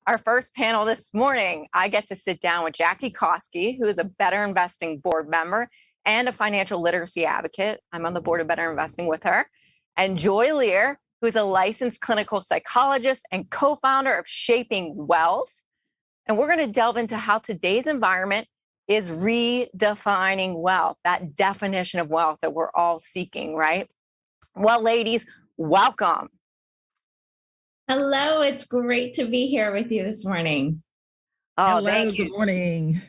Our first panel this morning, I get to sit down with Jackie Koski, who is a Better Investing board member and a financial literacy advocate. I'm on the board of Better Investing with her. And Joy Lere, who's a licensed clinical psychologist and co-founder of Shaping Wealth. And we're going to delve into how today's environment is redefining wealth, that definition of wealth that we're all seeking, right? Well, ladies, welcome. Hello, it's great to be here with you this morning. Oh, hello, thank you. Good morning.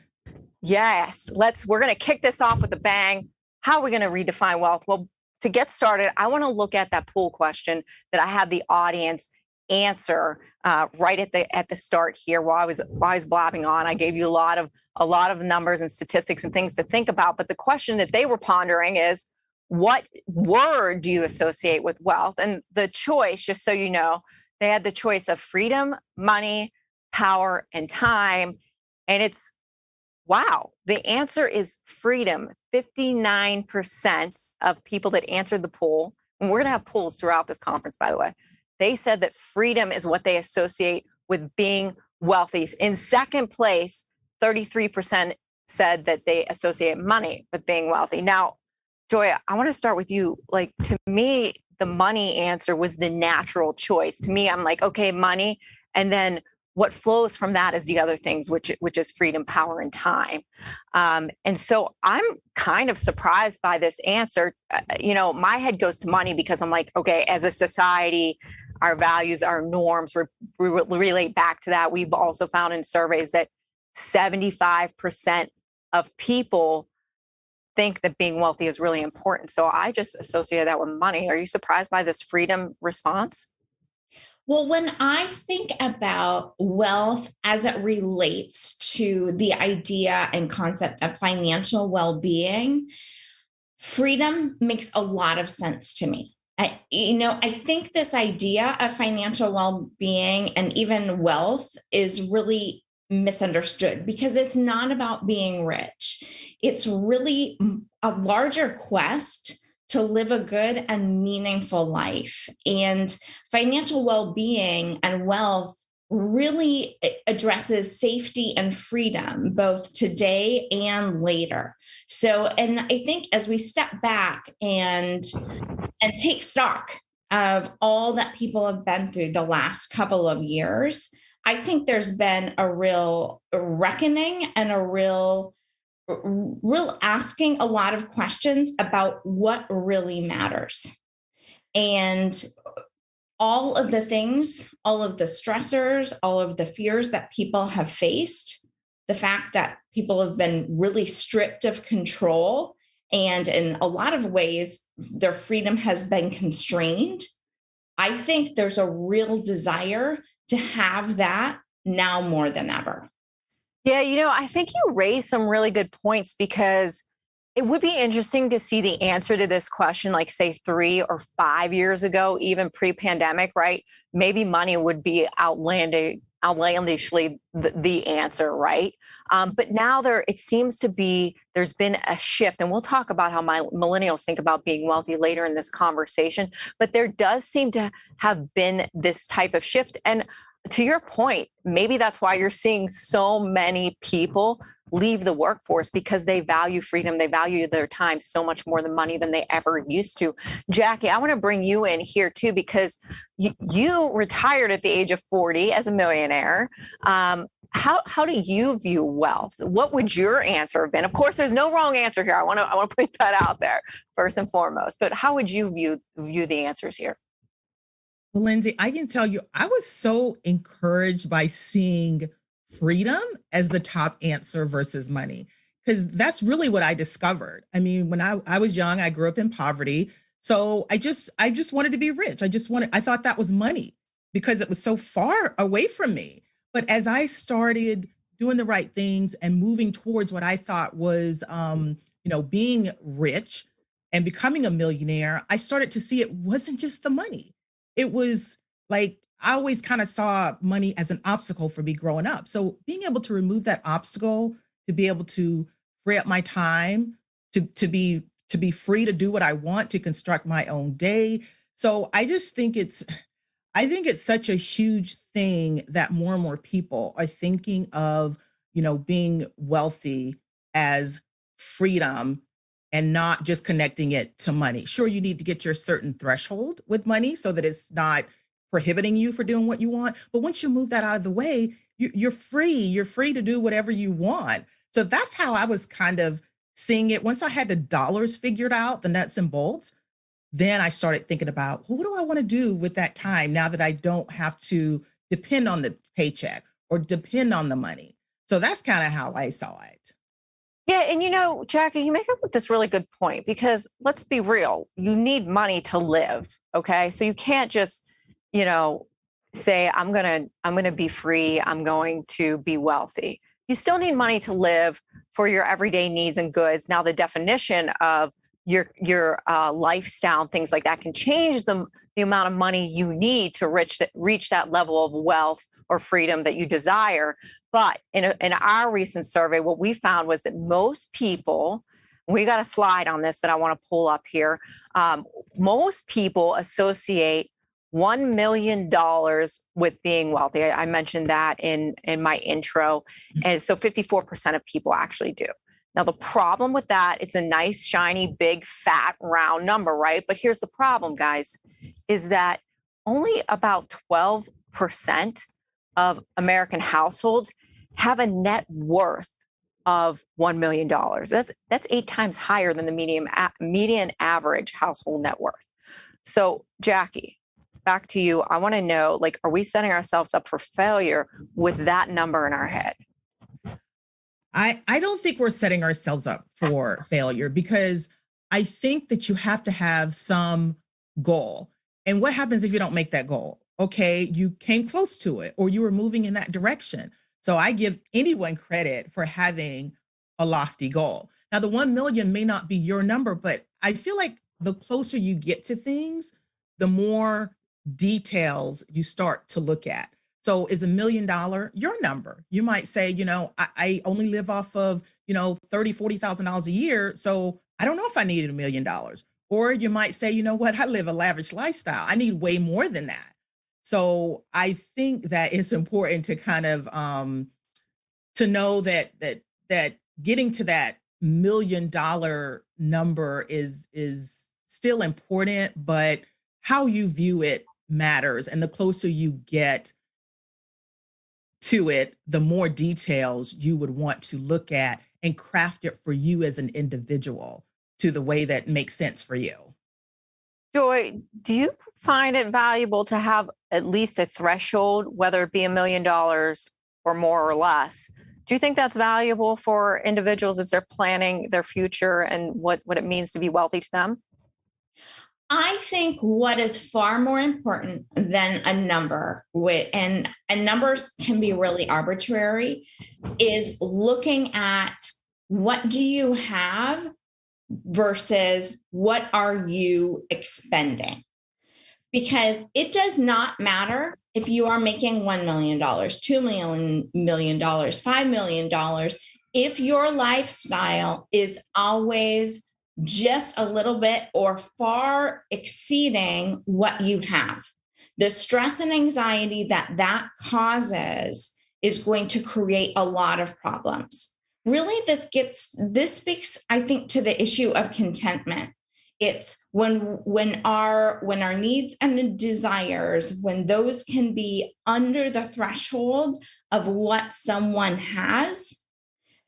Yes, we're going to kick this off with a bang. How are we going to redefine wealth? Well, to get started, I want to look at that poll question that I had the audience answer right at the start here while I was blabbing on. I gave you a lot of numbers and statistics and things to think about. But the question that they were pondering is, what word do you associate with wealth? And the choice, just so you know, they had the choice of freedom, money, power, and time. And it's, wow, the answer is freedom. 59% of people that answered the poll, and we're going to have polls throughout this conference, by the way, they said that freedom is what they associate with being wealthy. In second place, 33% said that they associate money with being wealthy. Now, Joy, I want to start with you. Like, to me, the money answer was the natural choice. To me, I'm like, okay, money. And then what flows from that is the other things, which is freedom, power, and time. And so I'm kind of surprised by this answer. My head goes to money because I'm like, okay, as a society, our values, our norms relate back to that. We've also found in surveys that 75% of people think that being wealthy is really important. So I just associate that with money. Are you surprised by this freedom response? Well, when I think about wealth as it relates to the idea and concept of financial well-being, freedom makes a lot of sense to me. I think this idea of financial well-being and even wealth is really misunderstood because it's not about being rich. It's really a larger quest to live a good and meaningful life. And financial well-being and wealth really addresses safety and freedom, both today and later. So, and I think as we step back and take stock of all that people have been through the last couple of years, I think there's been a real reckoning and a real asking a lot of questions about what really matters. And all of the things, all of the stressors, all of the fears that people have faced, the fact that people have been really stripped of control, and in a lot of ways, their freedom has been constrained. I think there's a real desire to have that now more than ever. Yeah, I think you raised some really good points because it would be interesting to see the answer to this question, like say 3 or 5 years ago, even pre-pandemic, right? Maybe money would be outlandishly the answer, right? But now it seems to be, there's been a shift, and we'll talk about how millennials think about being wealthy later in this conversation, but there does seem to have been this type of shift. And to your point, maybe that's why you're seeing so many people leave the workforce, because they value freedom. They value their time so much more than money than they ever used to. Jackie, I want to bring you in here too, because you retired at the age of 40 as a millionaire. How do you view wealth? What would your answer have been? Of course, there's no wrong answer here. I want to put that out there first and foremost. But how would you view the answers here? Well, Lindsey, I can tell you, I was so encouraged by seeing freedom as the top answer versus money, because that's really what I discovered. I mean, when I was young, I grew up in poverty. So I just wanted to be rich. I thought that was money because it was so far away from me. But as I started doing the right things and moving towards what I thought was, being rich and becoming a millionaire, I started to see it wasn't just the money. It was like, I always kind of saw money as an obstacle for me growing up. So being able to remove that obstacle, to be able to free up my time, to be free to do what I want, to construct my own day. So I just think I think it's such a huge thing that more and more people are thinking of, being wealthy as freedom and not just connecting it to money. Sure, you need to get your certain threshold with money so that it's not prohibiting you for doing what you want. But once you move that out of the way, you're free. You're free to do whatever you want. So that's how I was kind of seeing it. Once I had the dollars figured out, the nuts and bolts, then I started thinking about, well, what do I want to do with that time now that I don't have to depend on the paycheck or depend on the money? So that's kind of how I saw it. Yeah. And Jackie, you make up with this really good point because let's be real, you need money to live. Okay. So you can't just, say, I'm gonna be free, I'm going to be wealthy. You still need money to live for your everyday needs and goods. Now, the definition of your lifestyle and things like that can change the amount of money you need to reach that level of wealth or freedom that you desire. But in our recent survey, what we found was that most people, we got a slide on this that I want to pull up here. Most people associate $1 million with being wealthy. I mentioned that in my intro. And so 54% of people actually do. Now, the problem with that, it's a nice, shiny, big, fat, round number, right? But here's the problem, guys, is that only about 12% of American households have a net worth of $1 million. That's 8 times higher than the median average household net worth. So, Jackie, back to you. I want to know, are we setting ourselves up for failure with that number in our head? I don't think we're setting ourselves up for failure because I think that you have to have some goal. And what happens if you don't make that goal? Okay, you came close to it or you were moving in that direction. So I give anyone credit for having a lofty goal. Now, the 1 million may not be your number, but I feel like the closer you get to things, the more details you start to look at. So is $1 million your number? You might say, I only live off of, $30,000-$40,000 a year. So I don't know if I needed $1 million. Or you might say, you know what, I live a lavish lifestyle. I need way more than that. So I think that it's important to kind of to know that getting to that $1 million number is still important, but how you view it matters. And the closer you get to it, the more details you would want to look at and craft it for you as an individual to the way that makes sense for you. Joy, do you find it valuable to have at least a threshold, whether it be $1 million or more or less? Do you think that's valuable for individuals as they're planning their future and what it means to be wealthy to them? I think what is far more important than a number, and numbers can be really arbitrary, is looking at what do you have versus what are you expending? Because it does not matter if you are making $1 million, $2 million, $5 million, if your lifestyle is always just a little bit or far exceeding what you have. The stress and anxiety that causes is going to create a lot of problems. Really, this speaks, I think, to the issue of contentment. It's when our needs and desires, when those can be under the threshold of what someone has,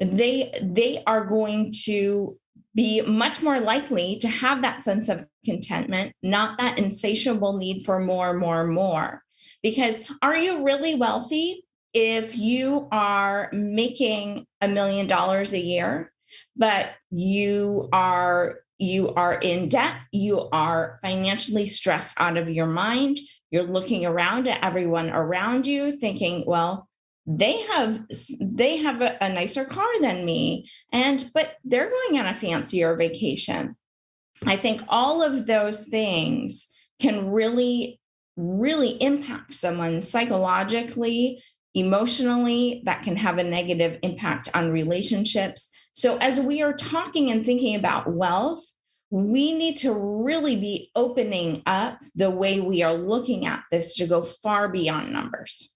they are going to be much more likely to have that sense of contentment, not that insatiable need for more. Because are you really wealthy if you are making $1 million a year, but you are in debt, you are financially stressed out of your mind, you're looking around at everyone around you thinking, well, they have a nicer car than me, but they're going on a fancier vacation. I think all of those things can really, really impact someone psychologically, emotionally. That can have a negative impact on relationships. So as we are talking and thinking about wealth, we need to really be opening up the way we are looking at this to go far beyond numbers.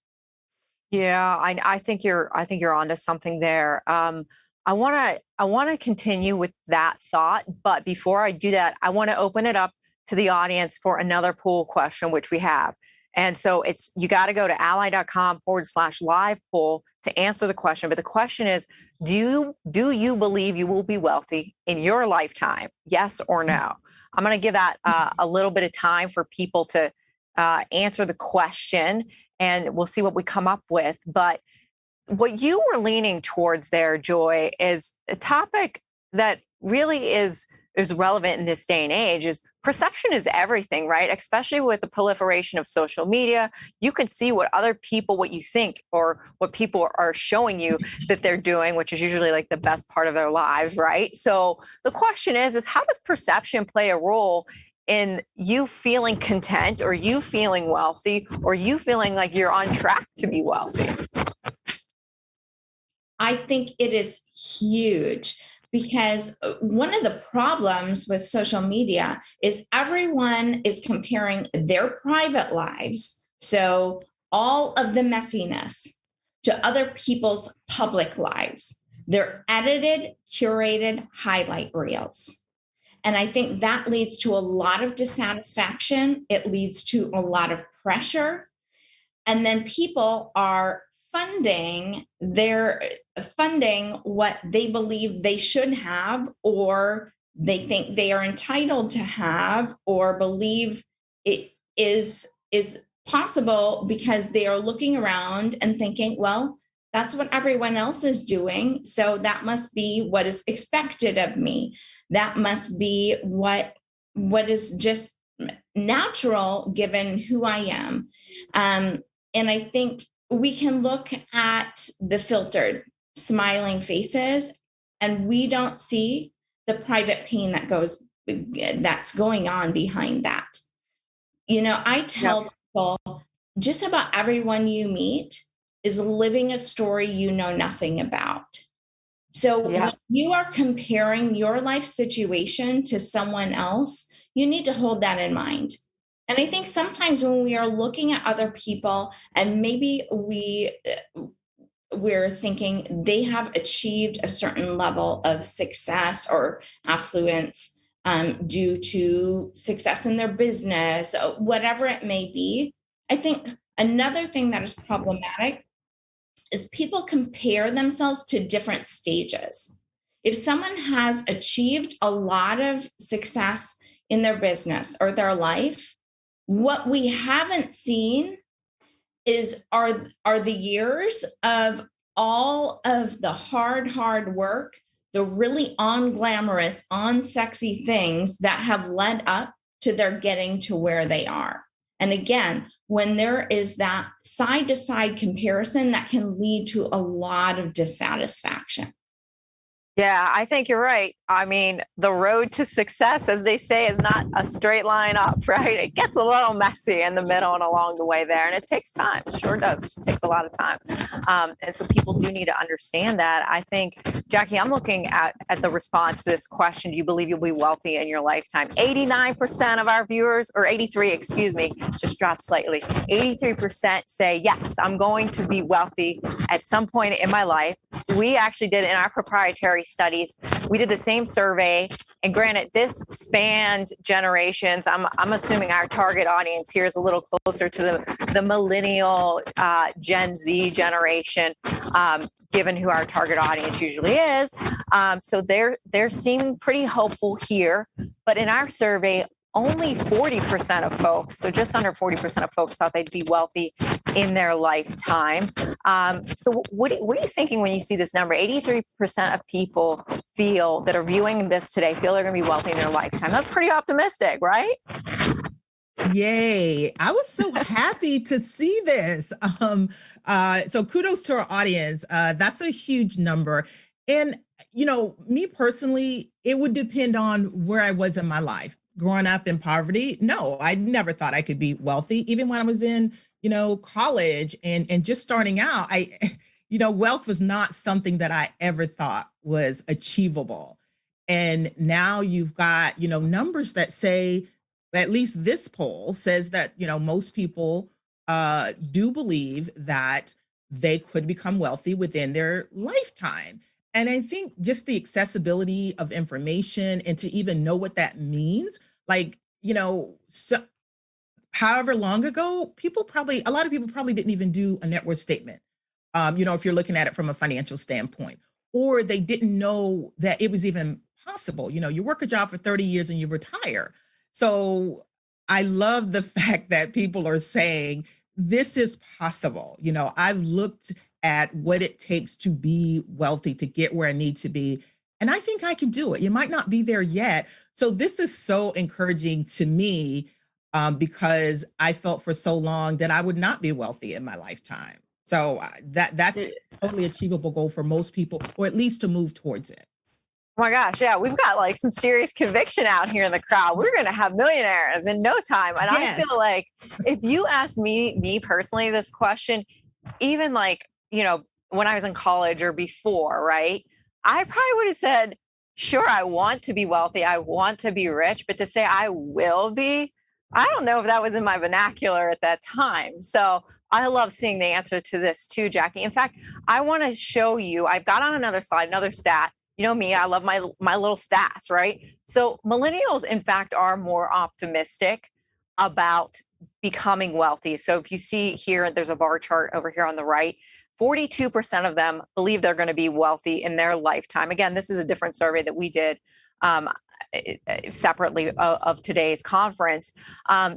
Yeah, I think you're onto something there. I want to continue with that thought, but before I do that, I want to open it up to the audience for another poll question, which we have. And so you got to go to ally.com/live poll to answer the question. But the question is, do you believe you will be wealthy in your lifetime? Yes or no? I'm going to give that a little bit of time for people to answer the question, and we'll see what we come up with. But what you were leaning towards there, Joy, is a topic that really is relevant in this day and age. Is perception is everything, right? Especially with the proliferation of social media, you can see what other people, what you think, or what people are showing you that they're doing, which is usually like the best part of their lives, right? So the question is how does perception play a role in you feeling content, or you feeling wealthy, or you feeling like you're on track to be wealthy? I think it is huge, because one of the problems with social media is everyone is comparing their private lives, so all of the messiness, to other people's public lives. They're edited, curated highlight reels. And I think that leads to a lot of dissatisfaction. It leads to a lot of pressure. And then people are funding what they believe they should have, or they think they are entitled to have, or believe it is possible, because they are looking around and thinking, well, that's what everyone else is doing, so that must be what is expected of me. That must be what is just natural given who I am. And I think we can look at the filtered, smiling faces, and we don't see the private pain that's going on behind that. I tell people, just about everyone you meet is living a story you know nothing about. So when you are comparing your life situation to someone else, you need to hold that in mind. And I think sometimes when we are looking at other people, and maybe we're thinking they have achieved a certain level of success or affluence due to success in their business, whatever it may be. I think another thing that is problematic is people compare themselves to different stages. If someone has achieved a lot of success in their business or their life, what we haven't seen are the years of all of the hard work, the really unglamorous, unsexy things that have led up to their getting to where they are. And again, when there is that side-to-side comparison, that can lead to a lot of dissatisfaction. Yeah, I think you're right. I mean, the road to success, as they say, is not a straight line up, right? It gets a little messy in the middle and along the way there. And it takes time. It sure does. It takes a lot of time. And so people do need to understand that. I think, Jackie, I'm looking at the response to this question. Do you believe you'll be wealthy in your lifetime? 89% of our viewers, or 83, excuse me, just dropped slightly. 83% say, yes, I'm going to be wealthy at some point in my life. We actually did in our proprietary studies, we did the same survey, and granted, this spanned generations. I'm assuming our target audience here is a little closer to the millennial Gen Z generation, given who our target audience usually is. So they're seeming pretty hopeful here. But in our survey, only 40% of folks, so just under 40% of folks, thought they'd be wealthy in their lifetime. So what are you thinking when you see this number? 83% of people feel that are viewing this today feel they're going to be wealthy in their lifetime. That's pretty optimistic, right? Yay. I was so happy to see this. So kudos to our audience. That's a huge number. And, me personally, it would depend on where I was in my life. Growing up in poverty, no, I never thought I could be wealthy. Even when I was in, college and just starting out, wealth was not something that I ever thought was achievable. And now you've got, numbers that say, at least this poll says that, most people do believe that they could become wealthy within their lifetime. And I think just the accessibility of information and to even know what that means, like, so, however long ago, a lot of people probably didn't even do a net worth statement. If you're looking at it from a financial standpoint, or they didn't know that it was even possible. You work a job for 30 years and you retire. So I love the fact that people are saying this is possible. I've looked at what it takes to be wealthy, to get where I need to be. And I think I can do it. You might not be there yet. So this is so encouraging to me, because I felt for so long that I would not be wealthy in my lifetime. So that's totally achievable goal for most people, or at least to move towards it. Oh my gosh, yeah, we've got like some serious conviction out here in the crowd. We're going to have millionaires in no time. And Yes. I feel like if you ask me personally this question, even like, when I was in college or before, right? I probably would have said, sure, I want to be wealthy. I want to be rich, but to say I will be, I don't know if that was in my vernacular at that time. So I love seeing the answer to this too, Jackie. In fact, I want to show you, I've got on another slide, another stat. You know me, I love my little stats, right? So millennials, in fact, are more optimistic about becoming wealthy. So if you see here, there's a bar chart over here on the right. 42% of them believe they're going to be wealthy in their lifetime. Again, this is a different survey that we did separately of today's conference.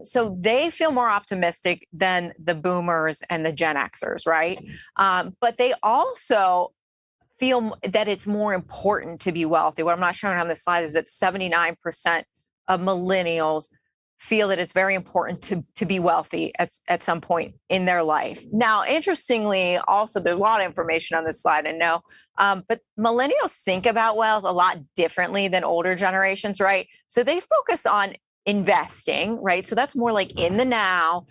So they feel more optimistic than the boomers and the Gen Xers, right? But they also feel that it's more important to be wealthy. What I'm not showing on this slide is that 79% of millennials feel that it's very important to be wealthy at some point in their life. Now, interestingly, also, there's a lot of information on this slide, I know, but millennials think about wealth a lot differently than older generations, right? So they focus on investing, right? So that's more like in the now,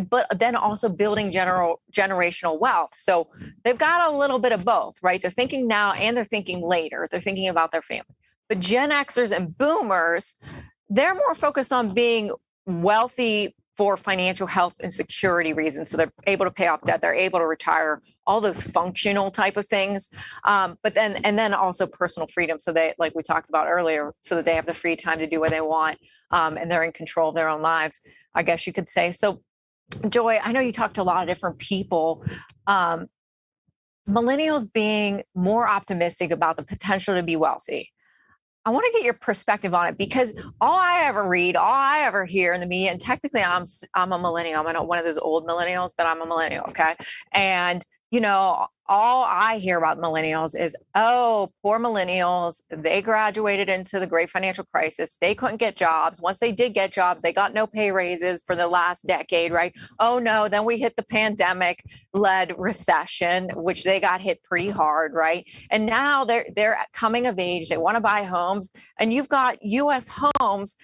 but then also building generational wealth. So they've got a little bit of both, right? They're thinking now and they're thinking later. They're thinking about their family. But Gen Xers and boomers, they're more focused on being wealthy for financial health and security reasons. So they're able to pay off debt, they're able to retire, all those functional type of things. But then also personal freedom. So they, like we talked about earlier, so that they have the free time to do what they want, and they're in control of their own lives, I guess you could say. So Joy, I know you talked to a lot of different people. Millennials being more optimistic about the potential to be wealthy. I want to get your perspective on it, because all I ever read, all I ever hear in the media, and technically I'm a millennial. I'm not one of those old millennials, but I'm a millennial. Okay. And, all I hear about millennials is, oh, poor millennials. They graduated into the great financial crisis. They couldn't get jobs. Once they did get jobs, they got no pay raises for the last decade, right? Oh no, then we hit the pandemic-led recession, which they got hit pretty hard, right? And now they're coming of age. They want to buy homes, and you've got U.S. homes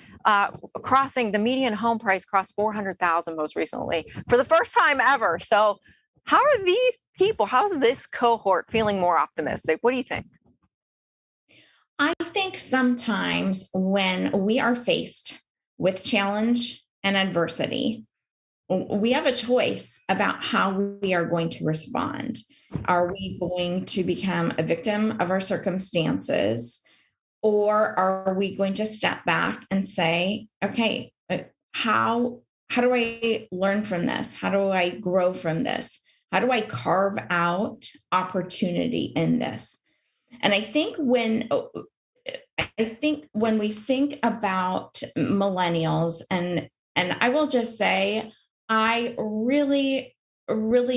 crossing the median home price crossed 400,000 most recently for the first time ever. So how are these people, how's this cohort feeling more optimistic? What do you think? I think sometimes when we are faced with challenge and adversity, we have a choice about how we are going to respond. Are we going to become a victim of our circumstances, or are we going to step back and say, okay, how do I learn from this? How do I grow from this? How do I carve out opportunity in this? And I think when we think about millennials, and I will just say, I really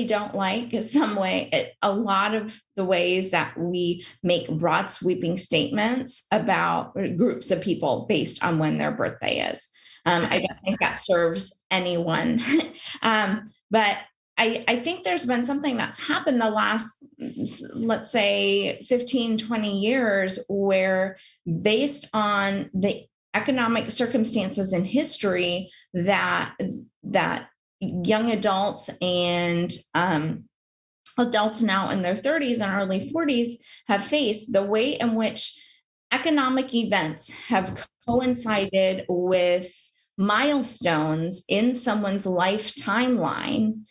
don't like a lot of the ways that we make broad sweeping statements about groups of people based on when their birthday is. I don't think that serves anyone. But I think there's been something that's happened the last, let's say 15, 20 years, where based on the economic circumstances in history that young adults and adults now in their 30s and early 40s have faced, the way in which economic events have coincided with milestones in someone's life timeline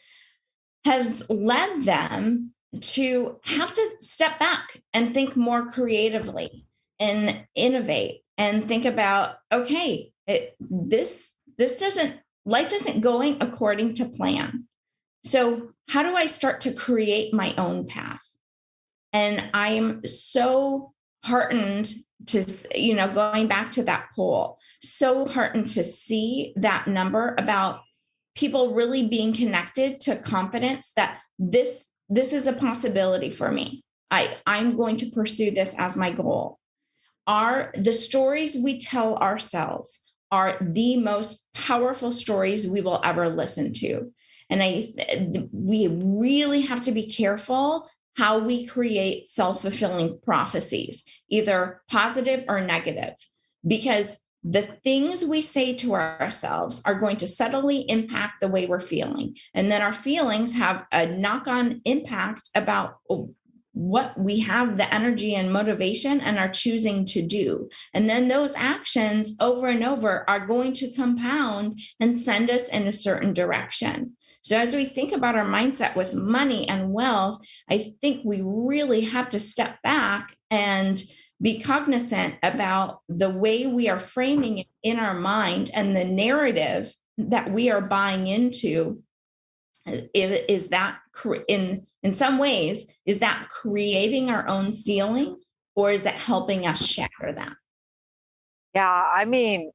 has led them to have to step back and think more creatively and innovate and think about, okay, this doesn't, life isn't going according to plan. So how do I start to create my own path? And I'm so heartened to, going back to that poll, so heartened to see that number about people really being connected to confidence that this is a possibility for me. I'm going to pursue this as my goal. The stories we tell ourselves are the most powerful stories we will ever listen to. And we really have to be careful how we create self-fulfilling prophecies, either positive or negative, because the things we say to ourselves are going to subtly impact the way we're feeling. And then our feelings have a knock-on impact about what we have the energy and motivation and are choosing to do. And then those actions over and over are going to compound and send us in a certain direction. So as we think about our mindset with money and wealth, I think we really have to step back and be cognizant about the way we are framing it in our mind and the narrative that we are buying into. Is that in some ways, is that creating our own ceiling, or is that helping us shatter that? Yeah, I mean,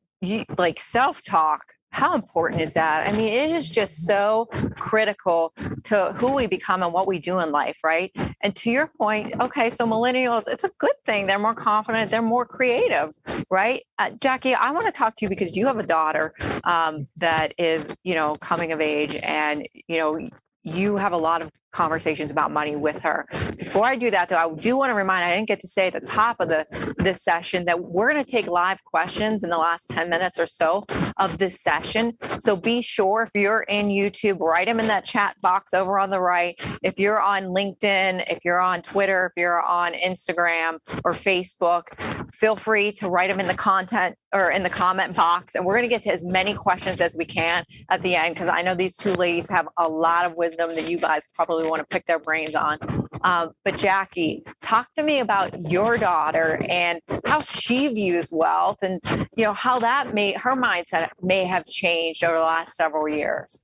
like self-talk, how important is that? I mean, it is just so critical to who we become and what we do in life, right? And to your point, okay, so millennials, it's a good thing. They're more confident, they're more creative, right? Jackie, I want to talk to you because you have a daughter that is, coming of age, and, you have a lot of conversations about money with her. Before I do that, though, I do want to remind, I didn't get to say at the top of this session that we're going to take live questions in the last 10 minutes or so of this session. So be sure, if you're in YouTube, write them in that chat box over on the right. If you're on LinkedIn, if you're on Twitter, if you're on Instagram or Facebook, feel free to write them in the content or in the comment box. And we're going to get to as many questions as we can at the end, because I know these two ladies have a lot of wisdom that you guys probably want to pick their brains on. But Jackie, talk to me about your daughter and how she views wealth, and how that her mindset may have changed over the last several years.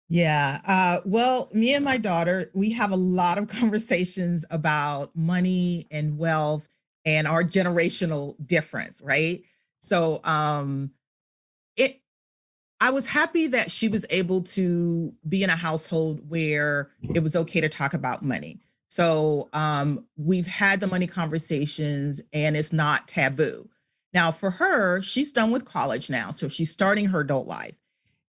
Yeah. Well, me and my daughter, we have a lot of conversations about money and wealth and our generational difference, right? So I was happy that she was able to be in a household where it was okay to talk about money. So we've had the money conversations and it's not taboo. Now for her, she's done with college now. So she's starting her adult life,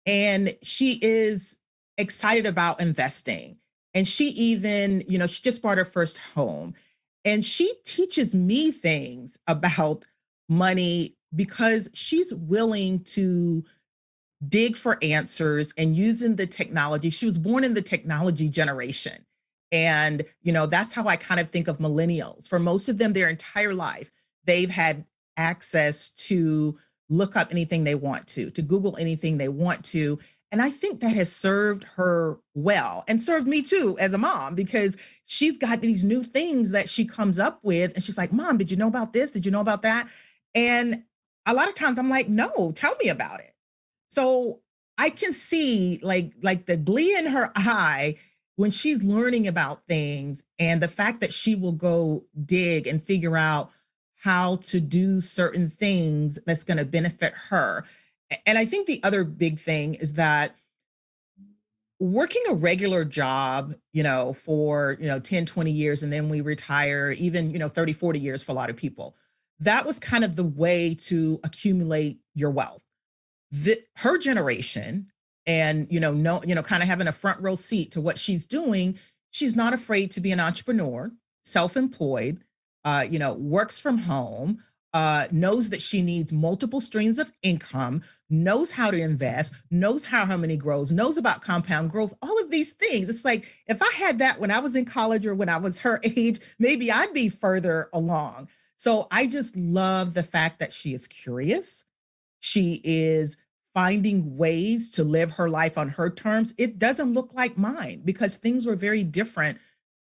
and she is excited about investing. And she even, she just bought her first home, and she teaches me things about money because she's willing to dig for answers and using the technology. She was born in the technology generation. And, that's how I kind of think of millennials. For most of them, their entire life, they've had access to look up anything they want to Google anything they want to. And I think that has served her well, and served me too as a mom, because she's got these new things that she comes up with. And she's like, Mom, did you know about this? Did you know about that? And a lot of times I'm like, no, tell me about it. So I can see like the glee in her eye when she's learning about things, and the fact that she will go dig and figure out how to do certain things that's going to benefit her. And I think the other big thing is that working a regular job, for, 10, 20 years, and then we retire, even, 30, 40 years for a lot of people, that was kind of the way to accumulate your wealth. Her generation, and kind of having a front row seat to what she's doing, she's not afraid to be an entrepreneur, self-employed, works from home, knows that she needs multiple streams of income, knows how to invest, knows how her money grows, knows about compound growth, all of these things. It's like, if I had that when I was in college or when I was her age, maybe I'd be further along. So I just love the fact that she is curious. She is finding ways to live her life on her terms. It doesn't look like mine because things were very different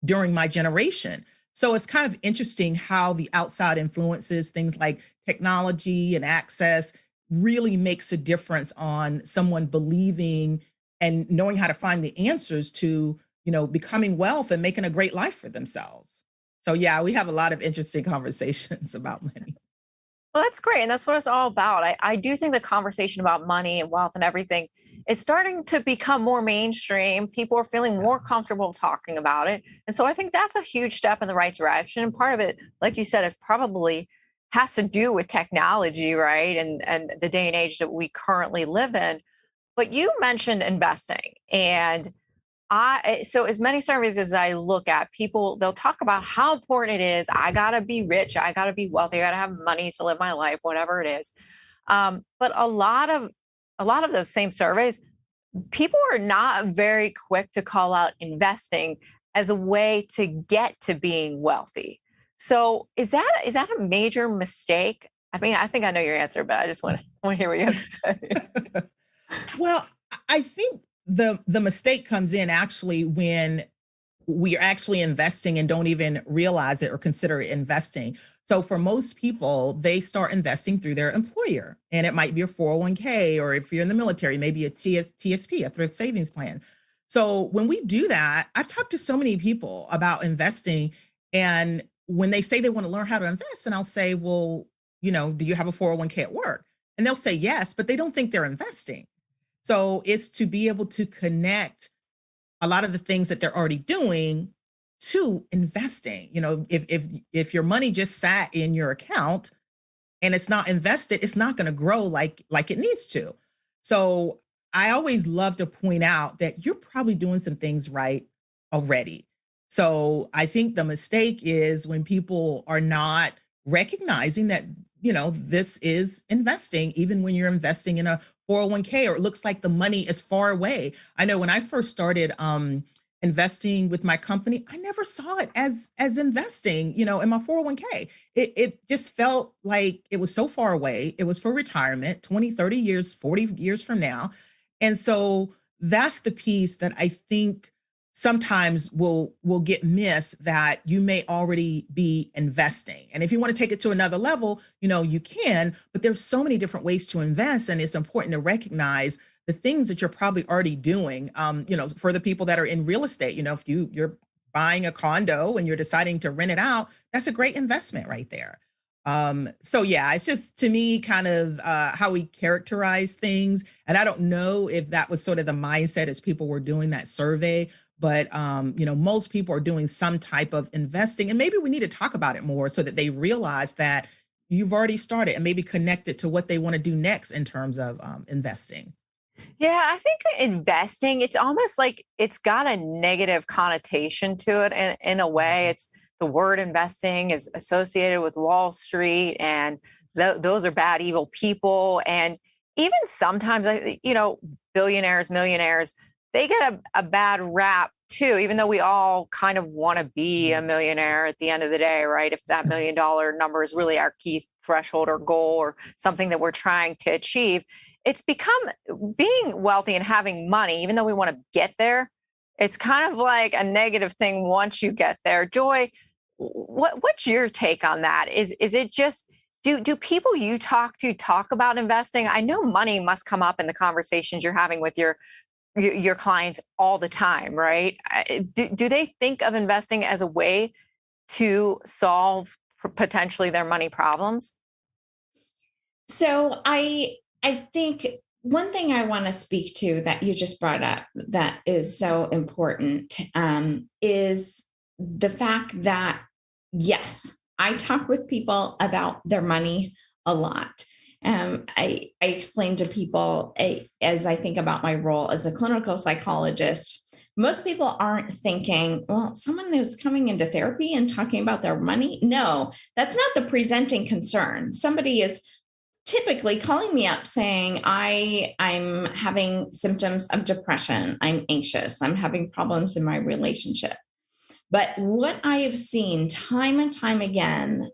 during my generation. So it's kind of interesting how the outside influences, things like technology and access, really makes a difference on someone believing and knowing how to find the answers to, becoming wealth and making a great life for themselves. So yeah, we have a lot of interesting conversations about money. Well, that's great. And that's what it's all about. I do think the conversation about money and wealth and everything is starting to become more mainstream. People are feeling more comfortable talking about it. And so I think that's a huge step in the right direction. And part of it, like you said, is probably has to do with technology, right? And the day and age that we currently live in. But you mentioned investing. And so as many surveys as I look at, people they'll talk about how important it is. I gotta be rich, I gotta be wealthy, I gotta have money to live my life, whatever it is. But a lot of those same surveys, people are not very quick to call out investing as a way to get to being wealthy. So is that a major mistake? I mean, I think I know your answer, but I just want to hear what you have to say. Well, I think the mistake comes in actually when we are actually investing and don't even realize it or consider it investing. So for most people, they start investing through their employer, and it might be a 401k, or if you're in the military, maybe a TSP, a thrift savings plan. So when we do that, I've talked to so many people about investing, and when they say they want to learn how to invest, and I'll say, well, do you have a 401k at work? And they'll say yes, but they don't think they're investing. So it's to be able to connect a lot of the things that they're already doing to investing. If your money just sat in your account and it's not invested, it's not going to grow like it needs to. So I always love to point out that you're probably doing some things right already. So I think the mistake is when people are not recognizing that, this is investing, even when you're investing in a 401k, or it looks like the money is far away. I know when I first started investing with my company, I never saw it as investing, in my 401k. It just felt like it was so far away. It was for retirement, 20, 30 years, 40 years from now. And so that's the piece that I think sometimes will get missed, that you may already be investing. And if you want to take it to another level, you can, but there's so many different ways to invest. And it's important to recognize the things that you're probably already doing. For the people that are in real estate, if you're buying a condo and you're deciding to rent it out, that's a great investment right there. So yeah, it's just, to me, kind of how we characterize things. And I don't know if that was sort of the mindset as people were doing that survey, but most people are doing some type of investing, and maybe we need to talk about it more so that they realize that you've already started, and maybe connect it to what they want to do next in terms of investing. Yeah, I think investing, it's almost like it's got a negative connotation to it in a way. It's the word investing is associated with Wall Street, and those are bad, evil people. And even sometimes, billionaires, millionaires, they get a bad rap too, even though we all kind of want to be a millionaire at the end of the day, right? If that $1 million number is really our key threshold or goal or something that we're trying to achieve, it's become being wealthy and having money, even though we want to get there, it's kind of like a negative thing once you get there. Joy, what's your take on that? Is it just do people you talk about investing? I know money must come up in the conversations you're having with your clients all the time, right? Do they think of investing as a way to solve potentially their money problems? So I think one thing I want to speak to that you just brought up that is so important is the fact that, yes, I talk with people about their money a lot. I explain to people, as I think about my role as a clinical psychologist, most people aren't thinking, well, someone is coming into therapy and talking about their money. No, that's not the presenting concern. Somebody is typically calling me up saying, I'm having symptoms of depression. I'm anxious. I'm having problems in my relationship. But what I have seen time and time again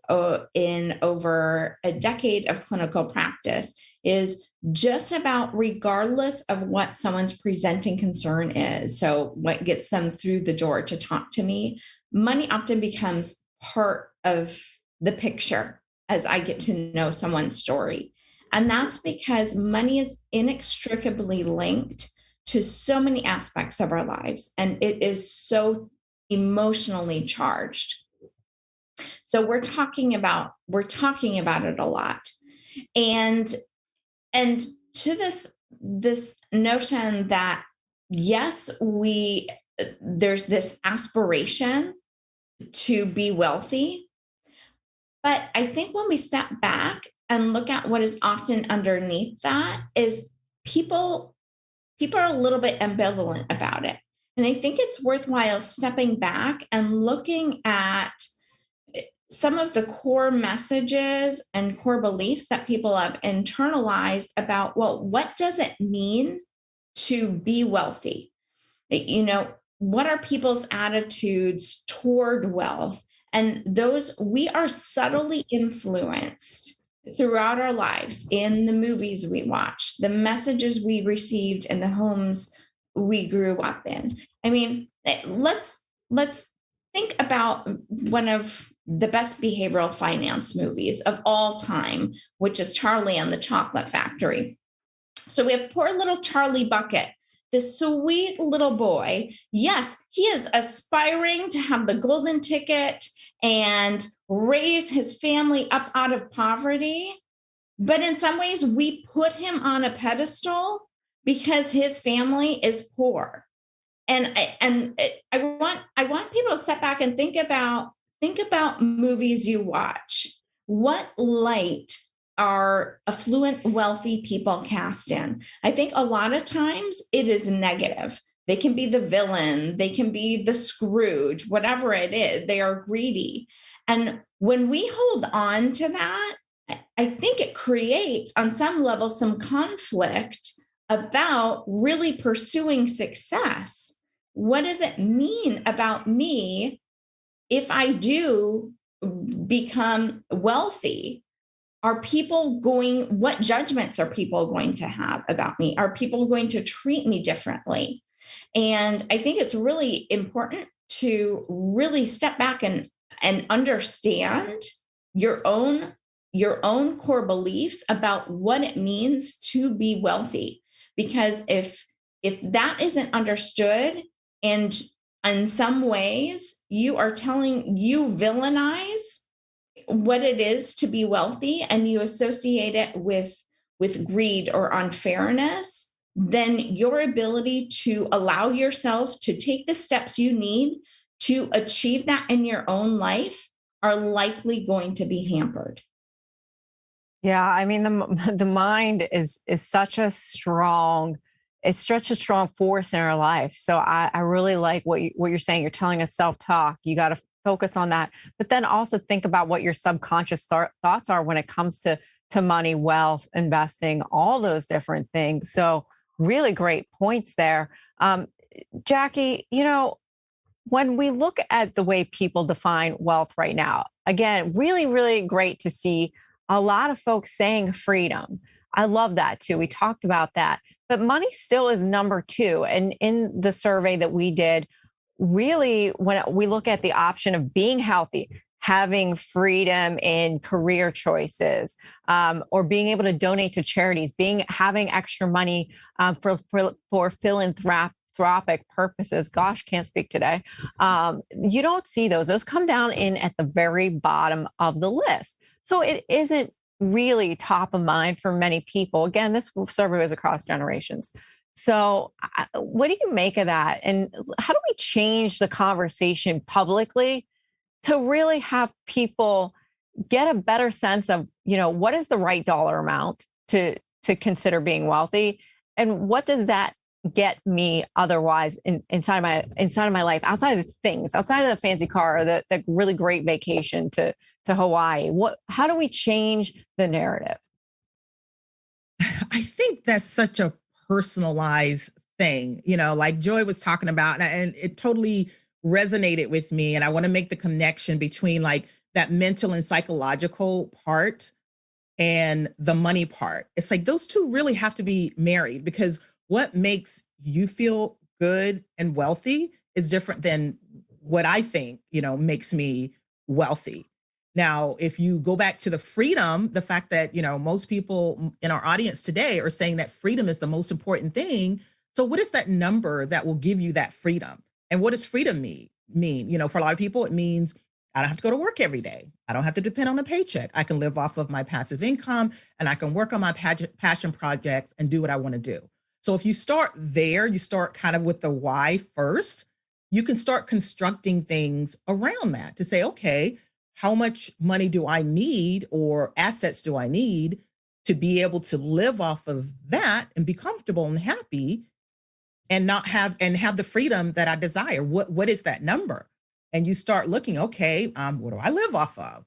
in over a decade of clinical practice is just about regardless of what someone's presenting concern is. So what gets them through the door to talk to me, money often becomes part of the picture as I get to know someone's story. And that's because money is inextricably linked to so many aspects of our lives. And it is so emotionally charged. So we're talking about it a lot. And to this notion that yes, there's this aspiration to be wealthy, but I think when we step back and look at what is often underneath that is people are a little bit ambivalent about it. And I think it's worthwhile stepping back and looking at some of the core messages and core beliefs that people have internalized about, well, what does it mean to be wealthy? What are people's attitudes toward wealth? And those, we are subtly influenced throughout our lives in the movies we watch, the messages we received in the homes we grew up in. I mean, let's think about one of the best behavioral finance movies of all time, which is Charlie and the Chocolate Factory. So we have poor little Charlie Bucket, this sweet little boy. Yes, he is aspiring to have the golden ticket and raise his family up out of poverty. But in some ways, we put him on a pedestal because his family is poor. And I want people to step back and think about movies you watch. What light are affluent, wealthy people cast in? I think a lot of times it is negative. They can be the villain, they can be the Scrooge, whatever it is. They are greedy. And when we hold on to that, I think it creates on some level some conflict about really pursuing success. What does it mean about me if I do become wealthy? What judgments are people going to have about me? Are people going to treat me differently? And I think it's really important to really step back and understand your own core beliefs about what it means to be wealthy. Because if that isn't understood, and in some ways you villainize what it is to be wealthy and you associate it with greed or unfairness, then your ability to allow yourself to take the steps you need to achieve that in your own life are likely going to be hampered. Yeah, I mean the mind is such a strong, it's such a strong force in our life. So I really like what you're saying. You're telling us self-talk. You got to focus on that, but then also think about what your subconscious thoughts are when it comes to money, wealth, investing, all those different things. So really great points there. Jackie, when we look at the way people define wealth right now, again, really, really great to see a lot of folks saying freedom. I love that too. We talked about that, but money still is number two. And in the survey that we did, really, when we look at the option of being healthy, having freedom in career choices, or being able to donate to charities, having extra money for philanthropic purposes. Gosh, can't speak today. You don't see those. Those come down in at the very bottom of the list. So it isn't really top of mind for many people. Again, this survey was across generations. So what do you make of that? And how do we change the conversation publicly to really have people get a better sense of, what is the right dollar amount to consider being wealthy? And what does that get me otherwise inside of my life, outside of the things, outside of the fancy car or the really great vacation to Hawaii? How do we change the narrative? I think that's such a personalized thing, like Joy was talking about, and it totally resonated with me. And I want to make the connection between like that mental and psychological part and the money part. It's like those two really have to be married, because what makes you feel good and wealthy is different than what I think, makes me wealthy. Now, if you go back to the freedom, the fact that, most people in our audience today are saying that freedom is the most important thing. So what is that number that will give you that freedom? And what does freedom mean? For a lot of people, it means I don't have to go to work every day. I don't have to depend on a paycheck. I can live off of my passive income, and I can work on my passion projects and do what I want to do. So if you start there, you start kind of with the why first, you can start constructing things around that to say, okay, how much money do I need or assets do I need to be able to live off of that and be comfortable and happy and not have the freedom that I desire? What is that number? And you start looking, okay, what do I live off of?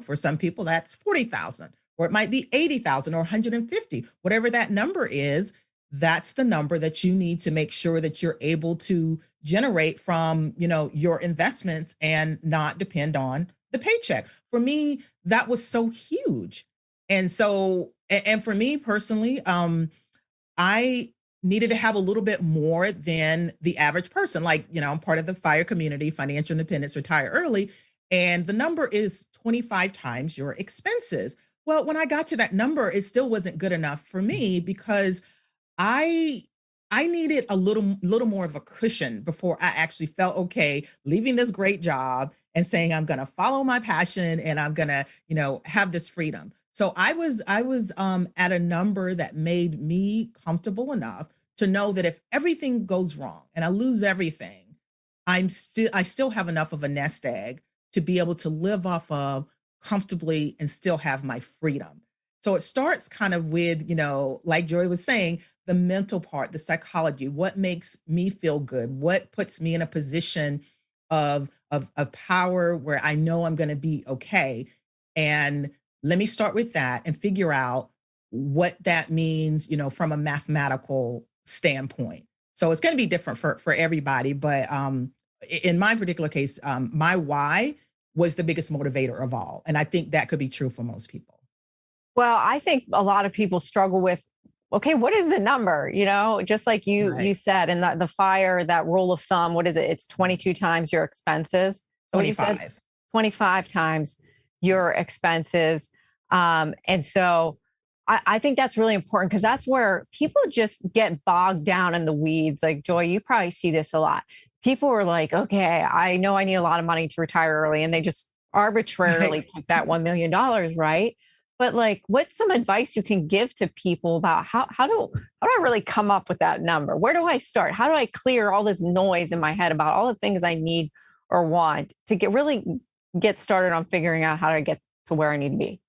For some people that's 40,000, or it might be 80,000 or 150, whatever that number is. That's the number that you need to make sure that you're able to generate from, your investments and not depend on the paycheck. For me, that was so huge. And so, and for me personally, I needed to have a little bit more than the average person. Like, I'm part of the FIRE community, Financial Independence, Retire Early. And the number is 25 times your expenses. Well, when I got to that number, it still wasn't good enough for me, because I needed a little more of a cushion before I actually felt okay leaving this great job and saying I'm going to follow my passion and I'm going to, have this freedom. So I was at a number that made me comfortable enough to know that if everything goes wrong and I lose everything, I still have enough of a nest egg to be able to live off of comfortably and still have my freedom. So it starts kind of with, like Joy was saying, the mental part, the psychology, what makes me feel good, what puts me in a position of power where I know I'm going to be okay. And let me start with that and figure out what that means, from a mathematical standpoint. So it's going to be different for everybody, but in my particular case, my why was the biggest motivator of all, and I think that could be true for most people. Well, I think a lot of people struggle with, okay, what is the number? Just like you Right. said, and the FIRE, that rule of thumb, what is it? It's 22 times your expenses. What you said, 25. 25 times your expenses. And so I think that's really important, because that's where people just get bogged down in the weeds. Like, Joy, you probably see this a lot. People are like, okay, I know I need a lot of money to retire early, and they just arbitrarily Right. pick that $1 million, right? But like, what's some advice you can give to people about how do I really come up with that number? Where do I start? How do I clear all this noise in my head about all the things I need or want to get started on figuring out how to get to where I need to be?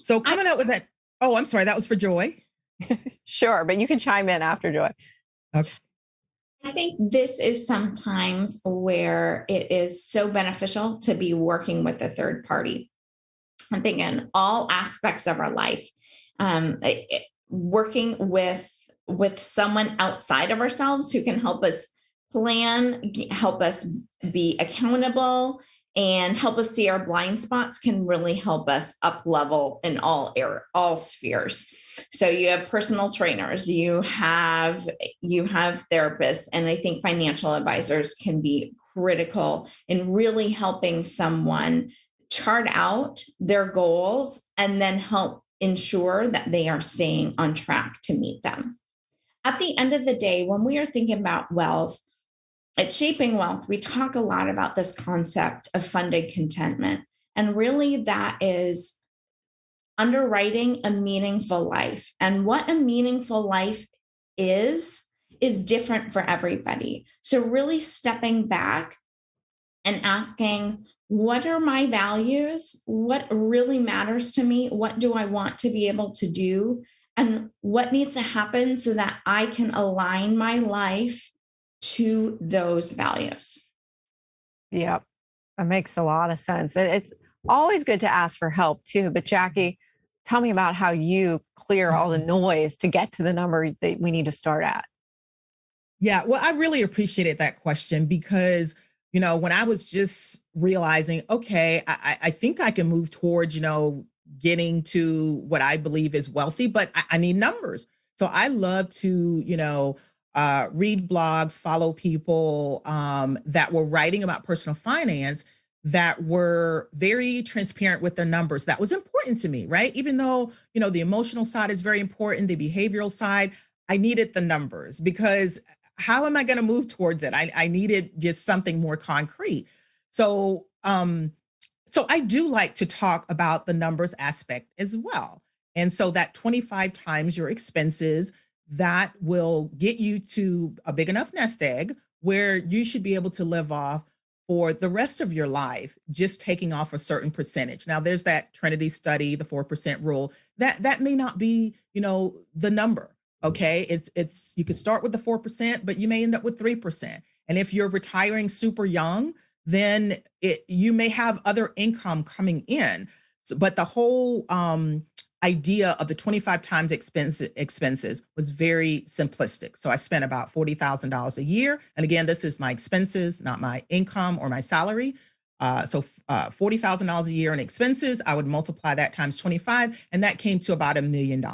So coming up with that. Oh, I'm sorry. That was for Joy. Sure, but you can chime in after, Joy. Okay. I think this is sometimes where it is so beneficial to be working with a third party. I think in all aspects of our life, working with someone outside of ourselves who can help us plan, help us be accountable, and help us see our blind spots can really help us up level in all spheres. So you have personal trainers, you have therapists, and I think financial advisors can be critical in really helping someone chart out their goals and then help ensure that they are staying on track to meet them. At the end of the day, when we are thinking about wealth, at Shaping Wealth, we talk a lot about this concept of funded contentment. And really, that is underwriting a meaningful life. And what a meaningful life is different for everybody. So, really stepping back and asking, what are my values? What really matters to me? What do I want to be able to do? And what needs to happen so that I can align my life to those values? Yeah, that makes a lot of sense. And it's always good to ask for help too. But Jackie, tell me about how you clear all the noise to get to the number that we need to start at. Yeah, well, I really appreciated that question because, when I was just realizing, okay, I think I can move towards, getting to what I believe is wealthy, but I need numbers. So I love to, read blogs, follow people that were writing about personal finance that were very transparent with their numbers. That was important to me, right? Even though, the emotional side is very important, the behavioral side, I needed the numbers because how am I going to move towards it? I needed just something more concrete. So, so I do like to talk about the numbers aspect as well. And so that 25 times your expenses, that will get you to a big enough nest egg where you should be able to live off for the rest of your life, just taking off a certain percentage. Now there's that Trinity study, the 4% rule. That may not be, the number. Okay. It's you could start with the 4%, but you may end up with 3%. And if you're retiring super young, then you may have other income coming in. So, but the whole idea of the 25 times expenses was very simplistic. So I spent about $40,000 a year. And again, this is my expenses, not my income or my salary. So $40,000 a year in expenses, I would multiply that times 25, and that came to about $1 million.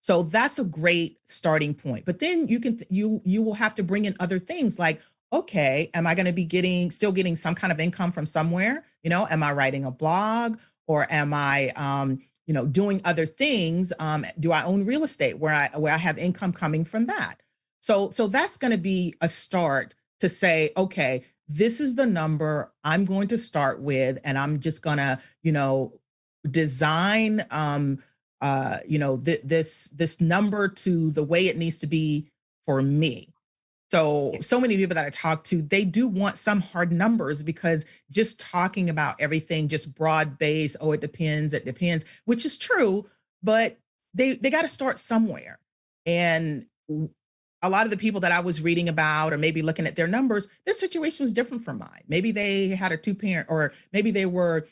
So that's a great starting point. But then you will have to bring in other things like, okay, am I going to be still getting some kind of income from somewhere? Am I writing a blog, or am I doing other things? Do I own real estate where I have income coming from that? So that's going to be a start to say, okay, this is the number I'm going to start with, and I'm just going to, design this number to the way it needs to be for me. So many people that I talk to, they do want some hard numbers because just talking about everything, just broad base, oh, it depends, which is true, but they got to start somewhere. And a lot of the people that I was reading about, or maybe looking at their numbers, their situation was different from mine. Maybe they had a two-parent, or maybe they were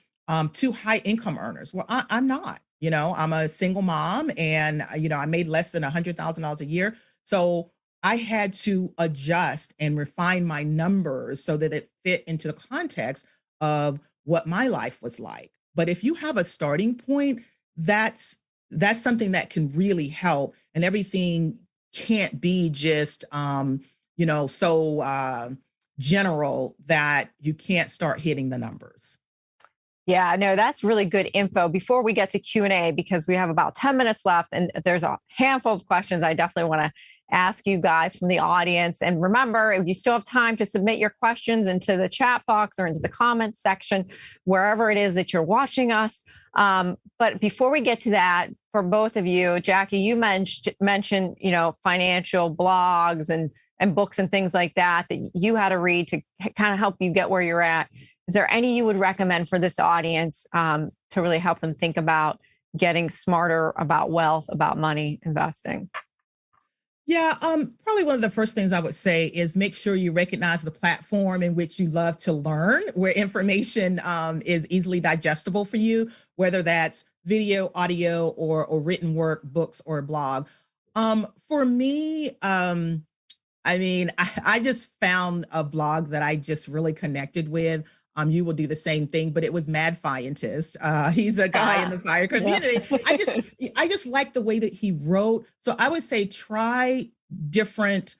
two high income earners. Well, I'm not. I'm a single mom, and I made less than $100,000 a year. So I had to adjust and refine my numbers so that it fit into the context of what my life was like. But if you have a starting point, that's something that can really help, and everything can't be just so general that you can't start hitting the numbers. Yeah, no, that's really good info. Before we get to Q&A, because we have about 10 minutes left and there's a handful of questions I definitely want to ask you guys from the audience. And remember, if you still have time to submit your questions into the chat box or into the comments section, wherever it is that you're watching us. But before we get to that, for both of you, Jackie, you mentioned, financial blogs and books and things like that you had to read to kind of help you get where you're at. Is there any you would recommend for this audience to really help them think about getting smarter about wealth, about money, investing? Yeah, probably one of the first things I would say is make sure you recognize the platform in which you love to learn, where information is easily digestible for you, whether that's video, audio, or written work, books, or a blog. For me, I just found a blog that I just really connected with. You will do the same thing, but it was Mad Scientist. He's a guy in the fire community. I just like the way that he wrote. So I would say try different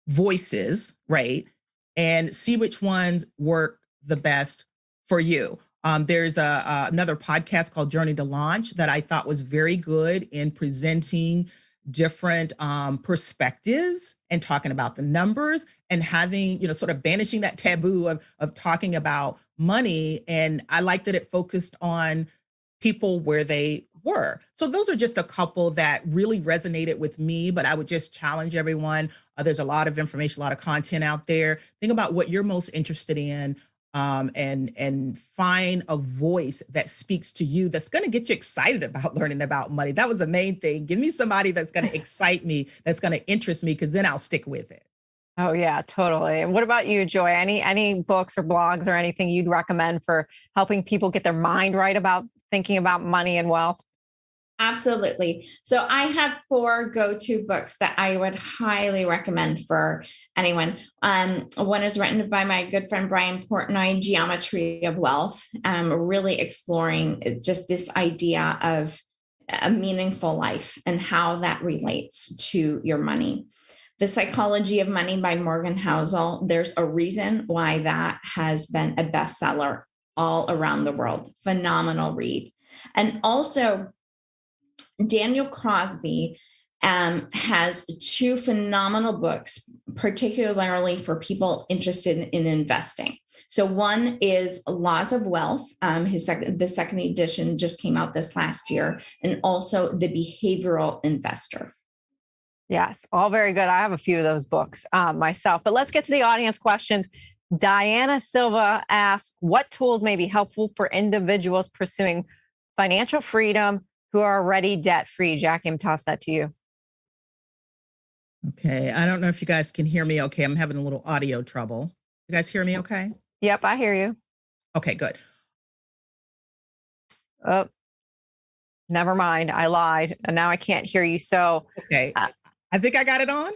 voices, right? And see which ones work the best for you. There's another podcast called Journey to Launch that I thought was very good in presenting different perspectives and talking about the numbers, and having, sort of banishing that taboo of talking about money. And I like that it focused on people where they were. So those are just a couple that really resonated with me, but I would just challenge everyone. There's a lot of information, a lot of content out there. Think about what you're most interested in, and find a voice that speaks to you, that's going to get you excited about learning about money. That was the main thing. Give me somebody that's going to excite me, that's going to interest me, because then I'll stick with it. Oh yeah, totally. And what about you, Joy? Any books or blogs or anything you'd recommend for helping people get their mind right about thinking about money and wealth? Absolutely. So I have 4 go-to books that I would highly recommend for anyone. One is written by my good friend Brian Portnoy, Geometry of Wealth, really exploring just this idea of a meaningful life and how that relates to your money. The Psychology of Money by Morgan Housel. There's a reason why that has been a bestseller all around the world. Phenomenal read. And also, Daniel Crosby has 2 phenomenal books, particularly for people interested in investing. So one is Laws of Wealth. The second edition just came out this last year, and also The Behavioral Investor. Yes, all very good. I have a few of those books myself, but let's get to the audience questions. Diana Silva asks, what tools may be helpful for individuals pursuing financial freedom who are already debt-free? Jackie, I'm toss that to you. Okay. I don't know if you guys can hear me okay. I'm having a little audio trouble. You guys hear me okay? Yep, I hear you. Okay, good. Oh, never mind. I lied. And now I can't hear you. So, Okay. I think I got it on.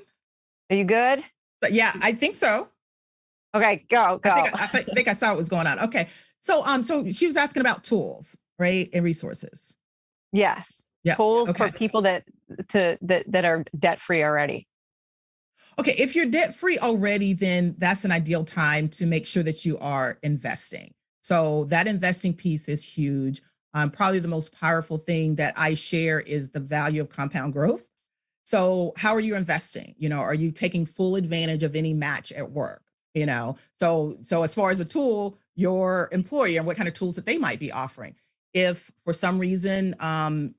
are you good? But yeah, I think so. Okay, go. I think I saw what was going on. Okay. So she was asking about tools, right? And resources. Yes. Yeah. Tools Okay. for people that are debt-free already. Okay. If you're debt-free already, then that's an ideal time to make sure that you are investing. So that investing piece is huge. Probably the most powerful thing that I share is the value of compound growth. So how are you investing? Are you taking full advantage of any match at work? So as far as a tool, your employer and what kind of tools that they might be offering. If for some reason,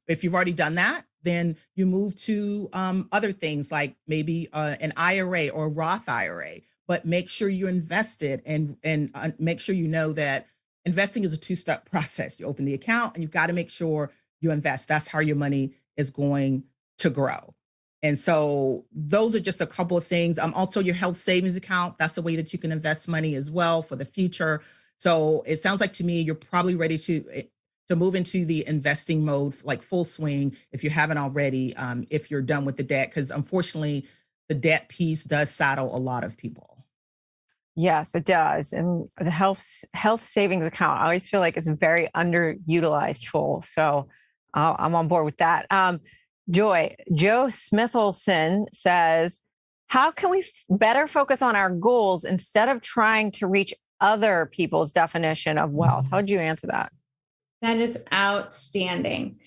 if you've already done that, then you move to other things like maybe an IRA or Roth IRA, but make sure you invested and make sure you know that investing is a 2-step process. You open the account and you've got to make sure you invest. That's how your money is going to grow. And so those are just a couple of things. Also your health savings account. That's a way that you can invest money as well for the future. So it sounds like to me, you're probably ready to move into the investing mode, like full swing, if you haven't already, if you're done with the debt, because unfortunately the debt piece does saddle a lot of people. Yes, it does. And the health savings account, I always feel like it's a very underutilized tool. So I'm on board with that. Joe Smithelson says, how can we better focus on our goals instead of trying to reach other people's definition of wealth? How would you answer that? That is outstanding.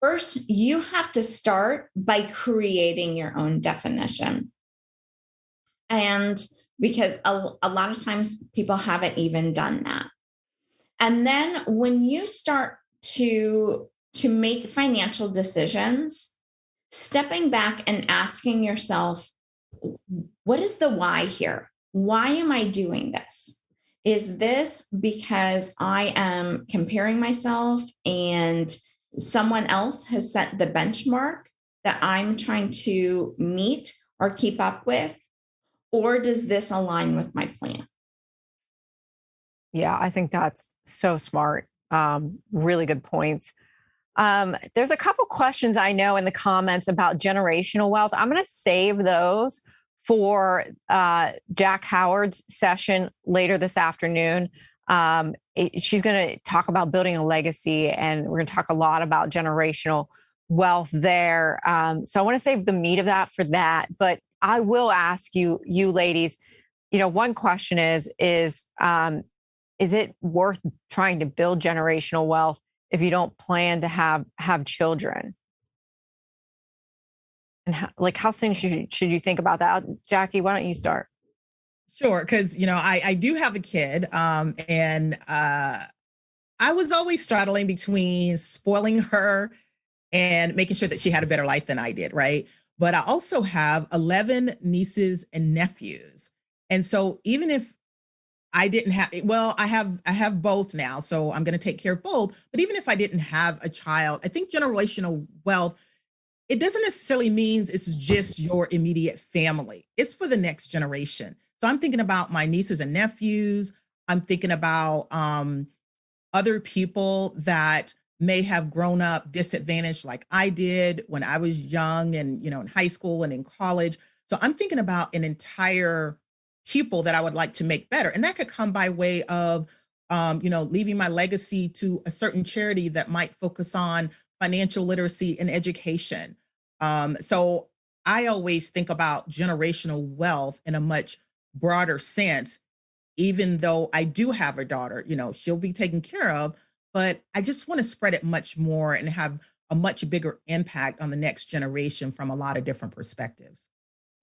First, you have to start by creating your own definition. And because a lot of times people haven't even done that. And then when you start to make financial decisions, stepping back and asking yourself, what is the why here? Why am I doing this? Is this because I am comparing myself and someone else has set the benchmark that I'm trying to meet or keep up with? Or does this align with my plan? Yeah, I think that's so smart. Really good points. There's a couple questions I know in the comments about generational wealth. I'm going to save those for Jack Howard's session later this afternoon. She's going to talk about building a legacy, and we're going to talk a lot about generational wealth there. So I want to save the meat of that for that. But I will ask you ladies, one question is it worth trying to build generational wealth if you don't plan to have children? And how soon should you think about that? Jackie, why don't you start? Sure, because I do have a kid, and I was always straddling between spoiling her and making sure that she had a better life than I did, right? But I also have 11 nieces and nephews, and so even if I didn't have, well, I have both now, so I'm going to take care of both. But even if I didn't have a child, I think generational wealth, it doesn't necessarily mean it's just your immediate family. It's for the next generation. So I'm thinking about my nieces and nephews. I'm thinking about other people that may have grown up disadvantaged like I did when I was young and, in high school and in college. So I'm thinking about an entire people that I would like to make better. And that could come by way of, leaving my legacy to a certain charity that might focus on financial literacy and education. So I always think about generational wealth in a much broader sense, even though I do have a daughter, she'll be taken care of, but I just want to spread it much more and have a much bigger impact on the next generation from a lot of different perspectives.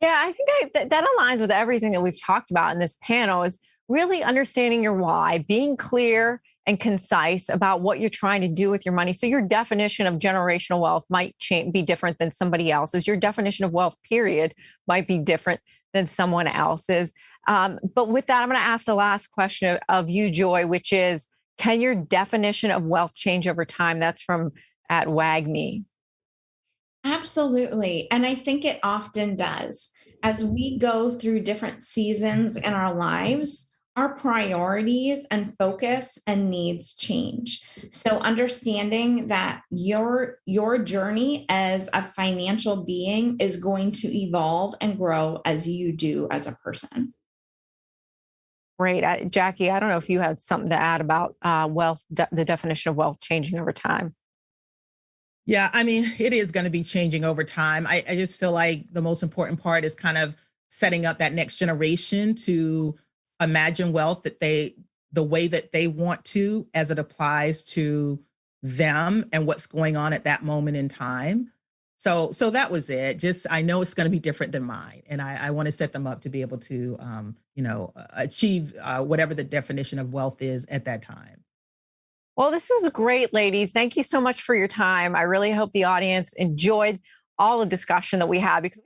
Yeah, I think that aligns with everything that we've talked about in this panel is really understanding your why, being clear and concise about what you're trying to do with your money. So your definition of generational wealth might be different than somebody else's. Your definition of wealth, period, might be different than someone else's. But with that, I'm going to ask the last question of you, Joy, which is, can your definition of wealth change over time? That's from at WagMe. Absolutely. And I think it often does. As we go through different seasons in our lives, our priorities and focus and needs change. So understanding that your journey as a financial being is going to evolve and grow as you do as a person. Great. Jackie, I don't know if you have something to add about wealth, the definition of wealth changing over time. Yeah, I mean, it is going to be changing over time. I just feel like the most important part is kind of setting up that next generation to imagine wealth the way that they want to, as it applies to them and what's going on at that moment in time. So that was it. Just, I know it's going to be different than mine, and I want to set them up to be able to, achieve whatever the definition of wealth is at that time. Well, this was great, ladies. Thank you so much for your time. I really hope the audience enjoyed all the discussion that we had because